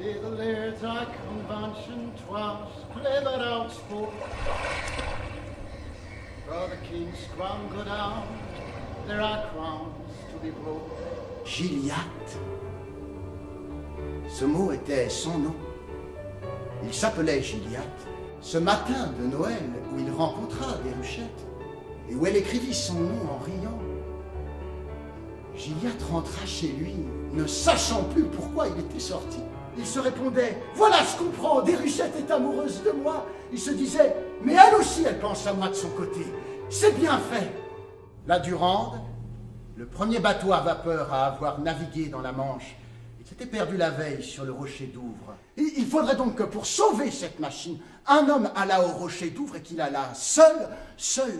The laird's our convention, 'twas clever outsport. For the king's crown go down, there are crowns to be brought. Gilliatt. Ce mot était son nom. Il s'appelait Gilliatt. Ce matin de Noël, où il rencontra Déruchette, et où elle écrivit son nom en riant, Gilliatt rentra chez lui, ne sachant plus pourquoi il était sorti. Il se répondait « Voilà, je comprends, Déruchette est amoureuse de moi !» Il se disait « Mais elle aussi, elle pense à moi de son côté. C'est bien fait !» La Durande, le premier bateau à vapeur à avoir navigué dans la Manche, s'était perdu la veille sur le rocher d'Ouvre. Il faudrait donc que pour sauver cette machine, un homme allât au rocher d'Ouvre et qu'il allât seul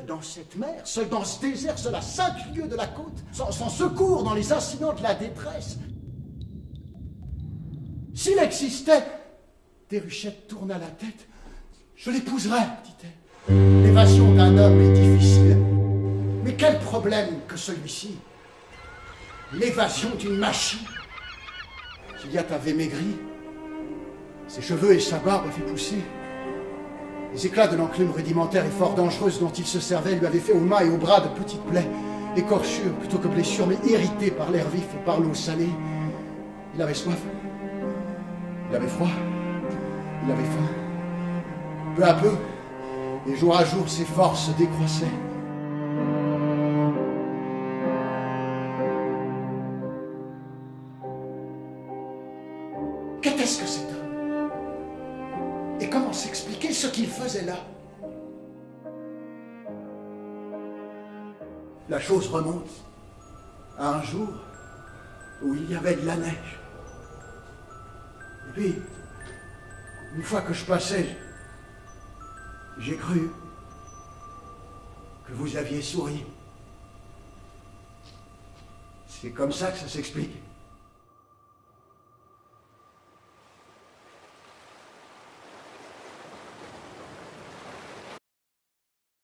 dans cette mer, seul dans ce désert, seul à 5 lieues de la côte, sans secours dans les incidents de la détresse. S'il existait, Déruchette tourna la tête. « Je l'épouserai, dit-elle. L'évasion d'un homme est difficile. Mais quel problème que celui-ci? L'évasion d'une machine. » Gilliatt avait maigri, ses cheveux et sa barbe avaient poussé. Les éclats de l'enclume rudimentaire et fort dangereuse dont il se servait lui avaient fait aux mains et aux bras de petites plaies, écorchures plutôt que blessures, mais irritées par l'air vif et par l'eau salée. Il avait soif, il avait froid, il avait faim. Peu à peu, et jour à jour, ses forces décroissaient. Qu'était-ce que cet homme? Et comment s'expliquer ce qu'il faisait là? La chose remonte à un jour où il y avait de la neige. Et puis, une fois que je passais, j'ai cru que vous aviez souri. C'est comme ça que ça s'explique.